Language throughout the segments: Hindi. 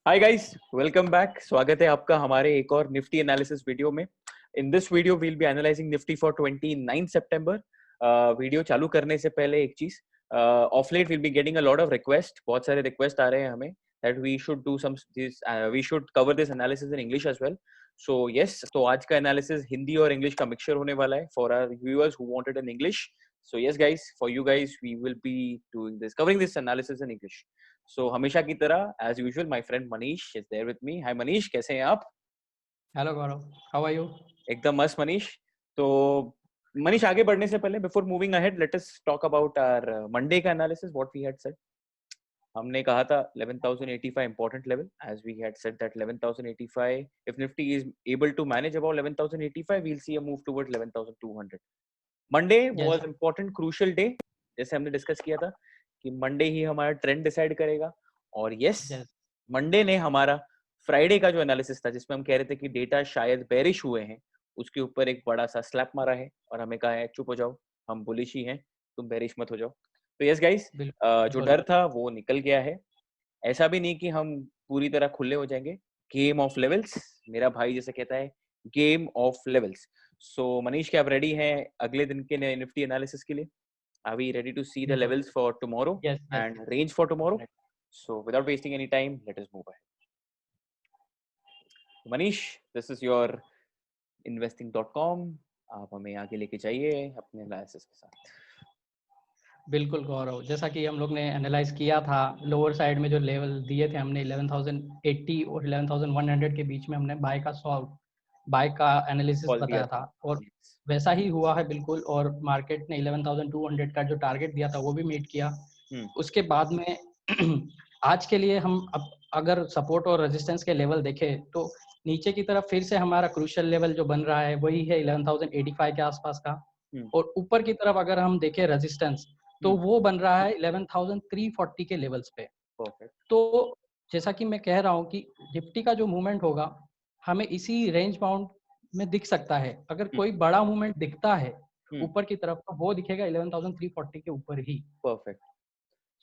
Hi guys, welcome back. स्वागत है आपका हमारे एक और निफ्टी एनालिसिस वीडियो में। In this video will be analysing Nifty for 29 September. Video चालू करने से पहले एक चीज, of late will be getting a lot of request. बहुत सारे रिक्वेस्ट आ रहे हैं हमें that we should do some this, we should cover this analysis in English as well. So yes, तो आज का एनालिसिस हिंदी और इंग्लिश का मिक्सचर होने वाला है for our viewers who wanted in English. So yes guys, for you guys we will be doing this, covering this analysis in English. So हमेशा की तरह as usual my friend Manish is there with me. Hi Manish, कैसे हैं आप? Hello Gaurav, how are you? एकदम मस्त मनीष। तो मनीष, आगे बढ़ने से पहले before moving ahead let us talk about our Monday का analysis. What we had said, हमने कहा था 11085 important level, as we had said that 11085 if Nifty is able to manage about 11085 we'll see a move towards 11200. Monday yes was important, crucial day. जैसे हमने डिस्कस किया था कि मंडे ही हमारा ट्रेंड डिसाइड करेगा। और यस, यस मंडे ने हमारा फ्राइडे का जो एनालिसिस था जिसमें हम कह रहे थे कि डेटा शायद बेरिश हुए हैं, उसके ऊपर एक बड़ा सा स्लैप मारा है और हमें कहा है चुप हो जाओ, हम बुलिश ही हैं, तुम बेरिश मत हो जाओ। तो यस गाइस, जो बिल्कुल डर था वो निकल गया है। ऐसा भी नहीं कि हम पूरी तरह खुले हो जाएंगे। गेम ऑफ लेवल्स, मेरा भाई जैसे कहता है, गेम ऑफ लेवल्स। सो मनीष, क्या आप रेडी हैं अगले दिन के निफ्टी एनालिसिस के लिए? Are we ready to see the बिल्कुल levels for tomorrow yes yes and range for tomorrow? So without wasting any time let us move ahead. Manish, this is your investing.com, आप हमें आगे लेके जाइए अपने एनालिसिस के साथ। बिल्कुल गौरव, जैसा कि हम लोग ने एनालाइज किया था, लोअर साइड में जो लेवल दिए थे हमने 11,080 और 11,100 के बीच में हमने बाय का एनालिसिस कॉल दिया बताया था था। और वैसा ही हुआ है बिल्कुल। और मार्केट ने 11,200 का जो टारगेट दिया था वो भी मीट किया। उसके बाद में आज के लिए हम अब अगर सपोर्ट और रेजिस्टेंस के लेवल देखें तो नीचे की तरफ फिर से हमारा क्रूशियल लेवल जो बन रहा है वही है 11,085 के आसपास का। और ऊपर की तरफ अगर हम देखें रेजिस्टेंस तो वो बन रहा है 11,340 के लेवल्स पे। परफेक्ट। तो जैसा कि मैं कह रहा हूँ कि निफ्टी का जो मूवमेंट होगा हमें इसी रेंज बाउंड में दिख सकता है। अगर कोई बड़ा मूवमेंट दिखता है ऊपर की तरफ तो वो दिखेगा 11,340 के ऊपर ही। Perfect.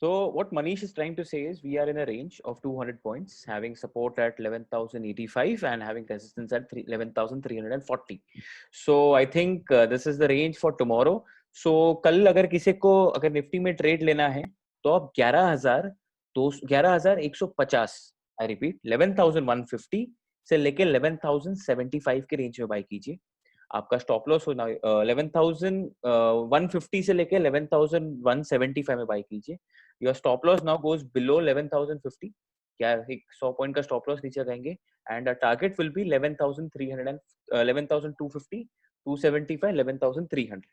So what Manish is trying to say is we are in a range of 200 points, having support at 11,085 and having resistance at 11,340. So I think this is the range for tomorrow. So कल अगर किसी को अगर निफ्टी में ट्रेड लेना है तो आप 11,150, आई रिपीट 11,150 से लेके 11,075 के रेंज में बाय कीजिए। आपका स्टॉप लॉस होना 11,150 से लेके 11,175 में बाय कीजिए। Your stop loss now goes below 11,050, क्या एक 100 पॉइंट का स्टॉप लॉस नीचे रहेंगे। And target will be 11,300 and 11,250, 275, 11,300।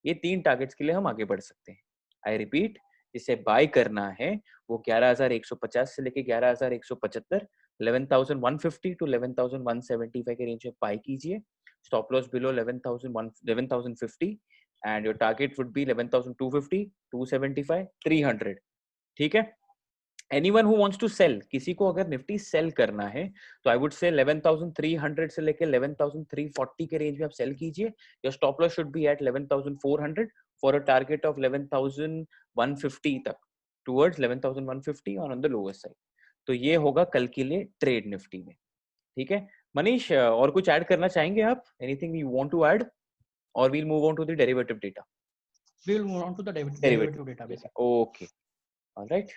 ये तीन टारगेट्स के लिए हम आगे बढ़ सकते हैं। आई रिपीट, जिसे बाय करना है वो 11,150 से लेके 11,175, 11,150 टू 11,175 के रेंज में बाय कीजिए। Stop loss below 11,050 and your target would be 11,250, 275, 300. ठीक है? Anyone who wants to sell, किसी को अगर निफ्टी सेल करना है तो I would say 11,300 से लेके 11,340 के रेंज में आप सेल कीजिए। Your stop loss should be at 11,400 for a target of 11,150 तक, towards 11,150 on the lower side. तो ये होगा कल के लिए ट्रेड निफ्टी में। ठीक है मनीष, और कुछ ऐड करना चाहेंगे आप? Anything you want to add और we'll move on to the derivative data? We will move on to the derivative derivative data basically. Okay, alright.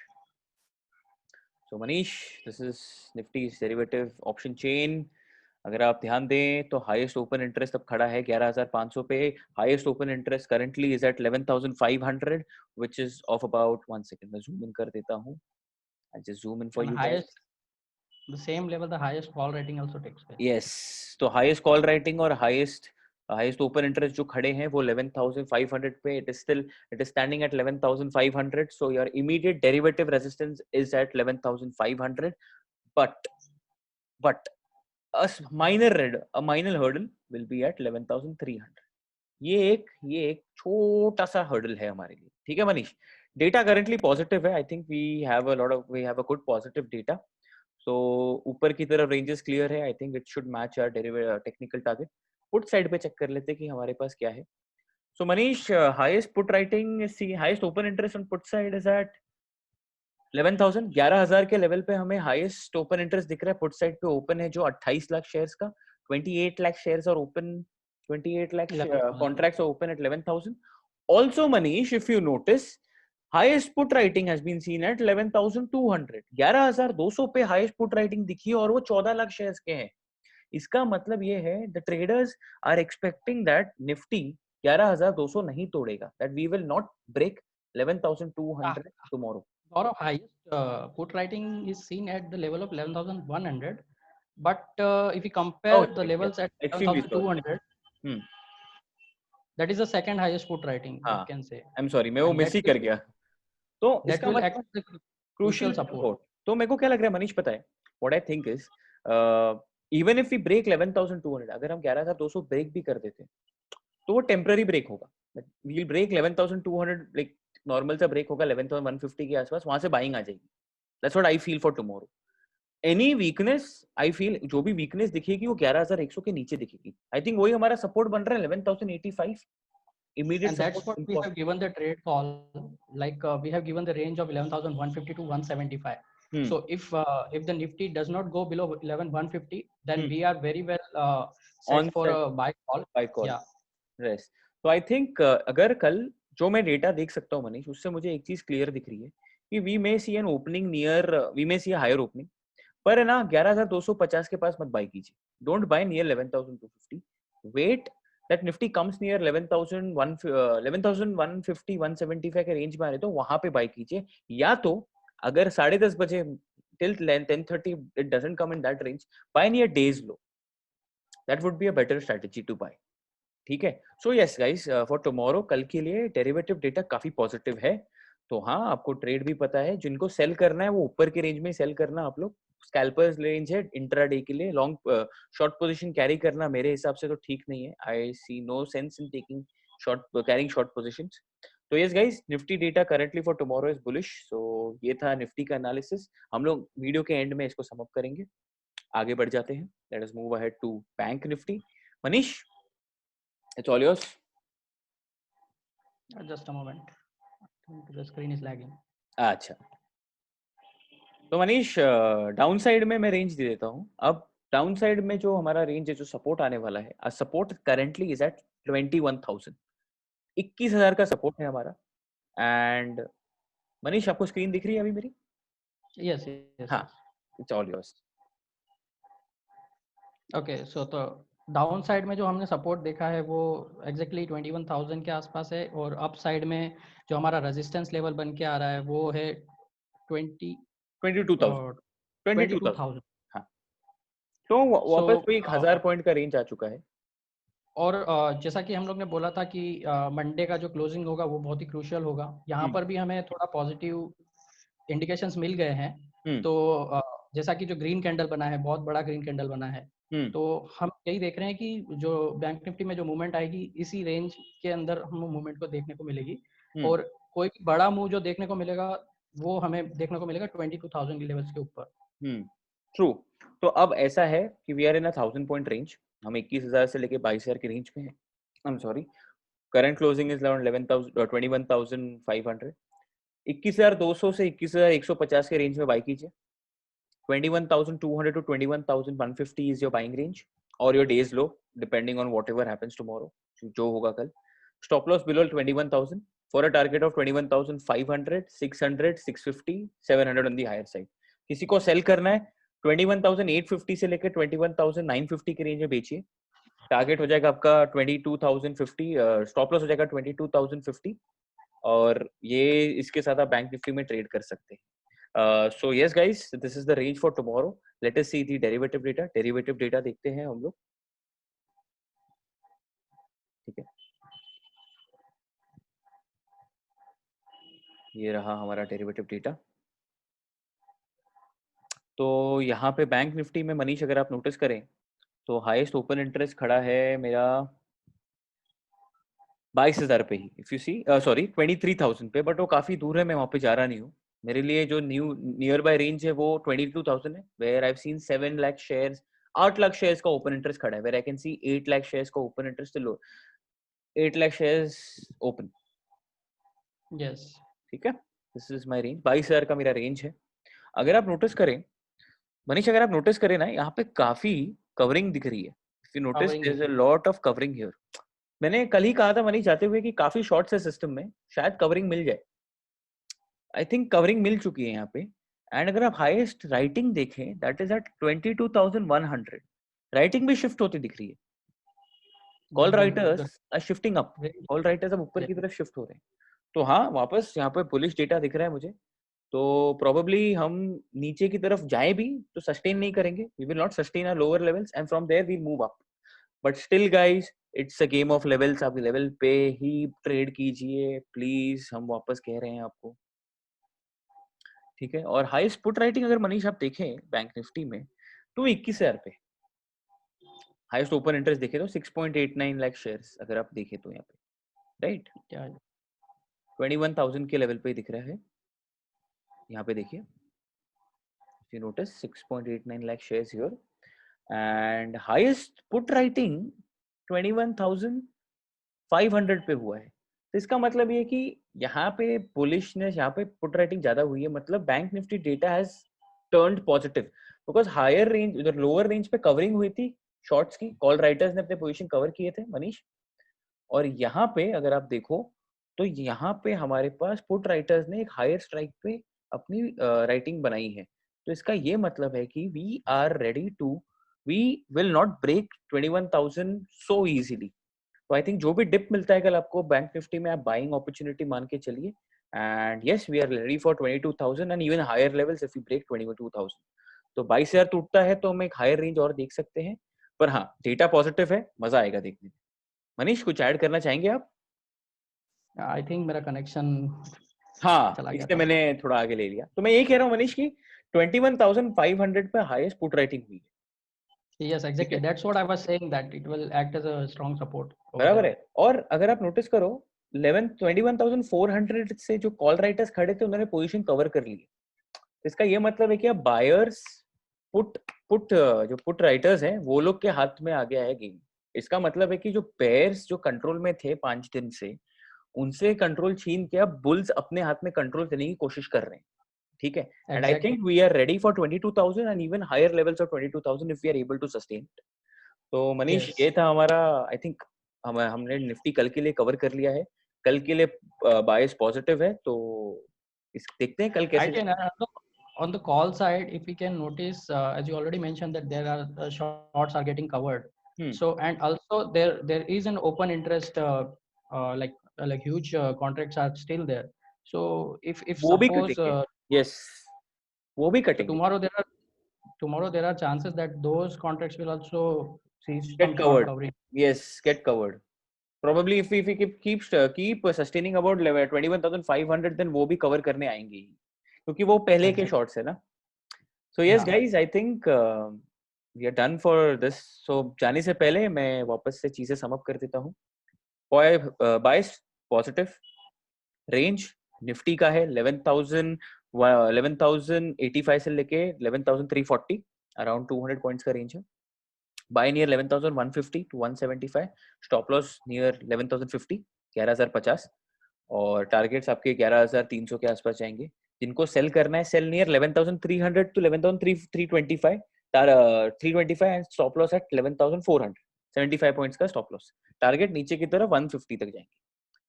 So Manish, this is Nifty's derivative option chain. अगर आप ध्यान दें तो हाईएस्ट ओपन इंटरेस्ट अब खड़ा है 11,500 पे। Highest open interest currently is at 11,500 which is of about 1 second, मैं जूम इन कर देता हूं। I just zoom in for And you guys. highest, the same level, the highest call rating also takes place. Yes, तो हाईएस्ट कॉल राइटिंग और हाईएस्ट ओपन इंटरेस्ट जो खड़े हैं वो 11,500 पे। It is standing at 11,500, so your immediate derivative resistance is at 11,500, but a minor hurdle will be at 11,300. ये एक छोटा सा हर्डल है हमारे लिए। ठीक है मनीष, डेटा करेंटली पॉजिटिव है। I think we have a good positive data. So ऊपर की तरफ रेंजेस क्लियर है। I think it should match our technical target. Put side पे चेक कर लेते हैं कि हमारे पास क्या है। So Manish, highest put writing, see highest open interest on put side is at 11,000 के लेवल पे हमें हाईएस्ट ओपन इंटरेस्ट दिख रहा है। पुट साइड पे ओपन है जो 28 लाख शेयर्स का, 28 लाख शेयर्स और open 28 lakh 11,000. contracts are open at 11,000. Also, Manish, if you notice, highest put writing has been seen at 11,200. 11,200 पे highest put writing दिखी है और वो 14 लाख शेयर्स के हैं। इसका मतलब ये है the traders are expecting that Nifty 11,200 नहीं तोड़ेगा, that we will not break 11,200 tomorrow. Or of highest put writing is seen at the level of 11,100, but if you compare the levels at 11,200, that is the second highest put writing, you can say. I'm sorry, मैं वो मिस ही कर गया। तो that will act as a crucial support. तो मेरे को क्या लग रहा है मनीष पता है, what I think is even if we break 11,200, अगर हम 11,200 ब्रेक भी कर देते तो वो टेम्पररी ब्रेक होगा। we'll break 11,200, लाइक नॉर्मल सा ब्रेक होगा 11,150 के आसपास, वहां से बाइंग आ जाएगी। That's what I feel for tomorrow. Any weakness, I feel जो भी वीकनेस दिखेगी वो 11,100 के नीचे दिखेगी। I think वही हमारा सपोर्ट बन रहा है 11,085 immediate and that's what we have given the trade call, like we have given the range of 11,150 to 175. So if the Nifty does not go below 11,150, then we are very well set for a buy call. Yeah. Yes. तो I think अगर कल जो मैं डेटा देख सकता हूँ मनीष, उससे मुझे एक चीज क्लियर दिख रही है कि we may see an opening near, we may see a higher opening, पर है ना 11,250 के पास मत बाय कीजिए। Don't buy near 11,250. Wait that Nifty comes near 11,150, 175 के रेंज में आ रहे तो वहां पे बाय कीजिए, या तो अगर 10:30 बजे till 10:30 it doesn't come in that range, buy near days low. That would be a better strategy to buy. ठीक है। So yes guys, for tomorrow कल के लिए डेरिवेटिव डेटा काफी पॉजिटिव है। तो हाँ, आपको ट्रेड भी पता है, जिनको सेल करना है वो ऊपर के रेंज में सेल करना। आप लोग स्कैल्पर्स रेंज है इंट्राडे के लिए, लॉन्ग शॉर्ट पोजीशन कैरी करना मेरे हिसाब से तो ठीक नहीं है। I see no sense in taking carrying short positions. तो yes guys, Nifty data currently for tomorrow is bullish. So ये था निफ्टी का एनालिसिस। हम लोग वीडियो के एंड में इसको सम अप करेंगे। आगे बढ़ जाते हैं। Let us move ahead to bank Nifty. Manish, it's all yours. Just a moment. The screen is lagging. अच्छा, तो मनीष डाउन साइड में मैं रेंज दे देता हूँ। अब डाउन साइड में जो हमारा रेंज है, जो सपोर्ट आने वाला है, सपोर्ट करंटली इज एट 21,000। 21,000 का सपोर्ट है हमारा। एंड मनीष, आपको स्क्रीन दिख रही है अभी मेरी? Yes. हाँ, it's all yours. Okay, so तो डाउन साइड में जो हमने सपोर्ट देखा है वो एग्जैक्टली 21,000 के आसपास है, और अप साइड में जो हमारा रेजिस्टेंस लेवल बन के आ रहा है वो है 22,000। हाँ, तो वापस कोई 1,000 पॉइंट का रेंज आ चुका है। और जैसा कि हम लोग ने बोला था कि मंडे का जो क्लोजिंग होगा वो बहुत ही क्रूशियल होगा। यहाँ पर भी हमें थोड़ा पॉजिटिव इंडिकेशंस मिल गए हैं। तो जैसा कि जो ग्रीन कैंडल बना है, बहुत बड़ा ग्रीन कैंडल बना है, तो हम यही देख रहे हैं कि जो बैंक निफ्टी में जो मूवमेंट आएगी इसी रेंज के अंदर हम मूवमेंट को देखने को मिलेगी। और कोई भी बड़ा मूव जो देखने को मिलेगा वो हमें देखने को मिलेगा 22,000 के लेवल्स के ऊपर। ट्रू। तो अब ऐसा है कि we are in 1,000 point range. हम 21,000 से लेके 22,000 के रेंज में हैं। I am sorry, current closing is around 21,500। 21,200 से 21,150 के रेंज में बाय कीजिए। 21,200 to 21,150 is your buying range or your days low, depending on whatever happens tomorrow, जो होगा कल। Stop loss below 21,000 for a target of 21,500, 600, 650, 700 on the higher side. किसी को सेल करना है 21,850 से लेकर 21,950 के रेंज में बेचिए। टारगेट हो जाएगा आपका 22,050, स्टॉप लॉस हो जाएगा 22,050, और ये इसके साथ आप बैंक निफ्टी में ट्रेड कर सकते हैं। So yes guys, this is the range for tomorrow. Let us see the derivative data. Derivative data देखते हैं हम लोग। ठीक है, ये रहा हमारा डेरिवेटिव डेटा। तो यहाँ पे बैंक निफ्टी में मनीष, अगर आप नोटिस करें तो हाईएस्ट ओपन इंटरेस्ट खड़ा है मेरा 22,000 पे ही। इफ यू सी, सॉरी 23,000 पे, बट वो काफी दूर है, मैं वहां पे जा रहा नहीं हूँ। मेरे लिए जो नियर बाय रेंज है वो 22,000 है, where I have seen 7 lakh shares, 8 lakh shares का ओपन इंटरेस्ट खड़ा है, where I can see 8 lakh shares का open interest, low 8 lakh shares open. Yes, ठीक है। दिस इज माय रेंज, 22,000 का मेरा रेंज है। अगर आप नोटिस करें मनीष, अगर आप नोटिस करें ना, यहाँ पे काफी कवरिंग दिख रही है। If you notice covering there दिख इज अ रही लॉट ऑफ कवरिंग हियर। मैंने कल ही कहा था मनीष जाते हुए कि काफी शॉर्ट्स है सिस्टम में, शायद कवरिंग मिल जाए। आई थिंक कवरिंग मिल चुकी है यहाँ पे। एंड अगर आप हाईएस्ट राइटिंग देखें दैट इज एट 22,100। राइटिंग भी शिफ्ट होती दिख रही है। है। कॉल बिल्कुल writers are shifting up. Call writers अब ऊपर की Range- तरफ शिफ्ट हो रहे हैं। तो हाँ, वापस यहाँ पे बुलिश डेटा दिख रहा है मुझे। तो प्रोबेबली हम नीचे की तरफ जाए भी तो सस्टेन नहीं करेंगे, we will not sustain our lower levels and from there we move up. But still guys, it's a game of levels. आप लेवल पे ही ट्रेड कीजिए प्लीज, हम वापस कह रहे हैं आपको, ठीक है। और हाईएस्ट पुट राइटिंग अगर मनीष आप देखें बैंक निफ्टी में तो 21,000 पे हाईएस्ट ओपन इंटरेस्ट देखे तो 6.89 लाख शेयर्स अगर आप देखें तो यहाँ पे, राइट, क्या 21,000 के लेवल पे ही दिख रहा है। यहाँ पे देखिए, you notice 6.89 lakh shares here and highest put writing 21,500 पे हुआ है। तो इसका मतलब ये कि यहाँ पे बुलिशनेस, यहाँ पे पुट राइटिंग ज्यादा हुई है, मतलब bank Nifty data has turned positive because higher range, उधर लोअर रेंज पे कवरिंग हुई थी शॉर्ट्स की, कॉल राइटर्स ने अपने पोजीशन कवर किए थे मनीष। और यहाँ पे अगर आप देखो तो यहाँ पे हमारे पास पुट राइटर्स ने एक हायर स्ट्राइक पे अपनी राइटिंग बनाई है। तो इसका ये मतलब है कि we are ready to, we will not break 21,000 so easily. तो आई थिंक जो भी डिप मिलता है कल आपको बैंक निफ्टी में, आप बाइंग अपॉर्चुनिटी मान के चलिए। And yes, we are ready for 22,000 and even higher levels if we break 22,000। तो 22,000 टूटता है तो हम एक हायर रेंज और देख सकते हैं। पर हाँ, डेटा पॉजिटिव है, मजा आएगा देखने में। मनीष, कुछ ऐड करना चाहेंगे आप? आई थिंक मेरा कनेक्शन हाँ, चला गया इसलिए था। मैंने थोड़ा आगे ले लिया। तो मैं ये कह रहा हूँ मनीष की 21,500 पे हाईएस्ट पुट राइटिंग हुई है, Yes, ठीक exactly. है, That's what I was saying, that it will act as a strong support over बराबर there. है। और अगर आप नोटिस करो 21,400 से जो कॉल राइटर्स खड़े थे उन्होंने पोजीशन कवर कर ली। इसका ये मतलब है कि अब बायर्स, पुट पुट जो पुट राइटर्स हैं वो लोग के हाथ में आ गया है गेम। इसका मतलब है कि जो पेयर्स जो कंट्रोल में थे 5 दिन से, उनसे कंट्रोल छीन के अब बुल्स अपने हाथ में कंट्रोल करने की कोशिश कर रहे हैं, ठीक है। And I Exactly. Think we are ready for 22,000 and even higher levels of 22,000 if we are able to sustain. तो मनीष, Yes. ये था हमारा, आई थिंक हमने निफ्टी कल के लिए कवर कर लिया है। कल के लिए बायस पॉजिटिव है, तो इस देखते हैं कल I कैसे can जाता है। on the call side, if we can notice, as you already mentioned, that there are shorts are getting covered. So and also there is an open interest, like huge contracts are still there. So if वो भी suppose कटेंगे, यस, वो भी so कटेंगे, tomorrow there are chances that those contracts will also see get some short covered, covering. Yes, get covered. Probably if we keep sustaining about 21,500 then वो भी कवर करने आएंगे ही, क्योंकि वो पहले के Exactly. शॉर्ट्स है ना। So yes Yeah. guys, I think we are done for this. So जाने से पहले मैं वापस से चीजें सम अप कर देता हूँ। बायस पॉजिटिव, रेंज निफ्टी का है 11,085 से लेके 11,340, अराउंड 200 पॉइंट्स का रेंज है। Buy near 11,150 to 175, stop loss near 11,050, 11,050, और टारगेट्स आपके 11,300 के आसपास जाएंगे। जिनको सेल करना है, sell near 11,300 to 11,325, 325 and stop loss at 11,400, 75 points का स्टॉप लॉस। टारगेट नीचे की तरफ 150 तक जाएंगे,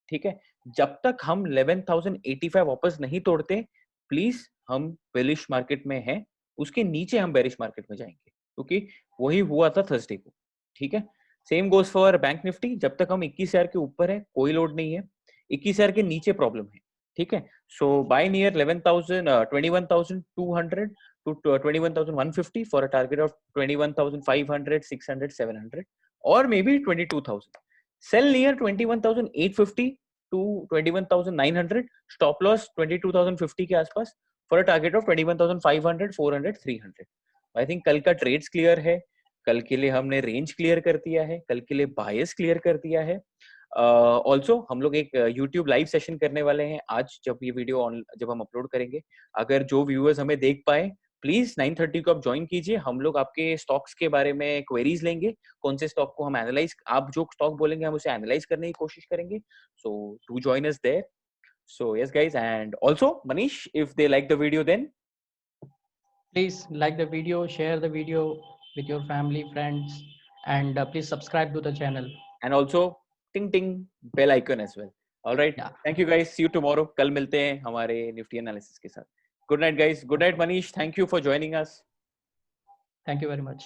ठीक है। जब तक हम 11,085 वापस नहीं तोड़ते, प्लीज, हम बेरिश मार्केट में हैं, उसके नीचे हम बेरिश मार्केट में जाएंगे, क्योंकि वही हुआ था थर्सडे को, ठीक है। Same goes for bank Nifty, जब तक हम 21,000 के ऊपर है कोई लोड नहीं है, 21,000 के नीचे प्रॉब्लम है, ठीक है। सो bye near 21,200 to 21,150 for a target of 21,500, 600, 700 or maybe 22,000. Sell near 21,850 to 21,900, stop loss 22,050 के आसपास for a target of 21,500, 400, 300. I think कल का ट्रेड्स क्लियर है, कल के लिए हमने रेंज क्लियर कर दिया है, कल के लिए बायस क्लियर कर दिया है। ऑल्सो हम लोग एक यूट्यूब लाइव सेशन करने वाले हैं आज, जब ये वीडियो जब हम अपलोड करेंगे। अगर जो व्यूअर्स हमें देख पाए, प्लीज 9:30 को आप ज्वाइन कीजिए। हम लोग आपके स्टॉक्स के बारे में क्वेरीज लेंगे, कौन से स्टॉक को हम एनालाइज, आप जो स्टॉक बोलेंगे हम उसे एनालाइज करने की कोशिश करेंगे। So to join us there. So yes guys, and also Manish, if they like the video, then please like the video, share the video with your family, friends, and please subscribe to the channel. And also ting ting bell icon as well. All right, Yeah. thank you guys, see you tomorrow. कल मिलते हैं हमारे निफ्टी एनालिसिस के साथ. Good night guys. Good night Manish, thank you for joining us. Thank you very much.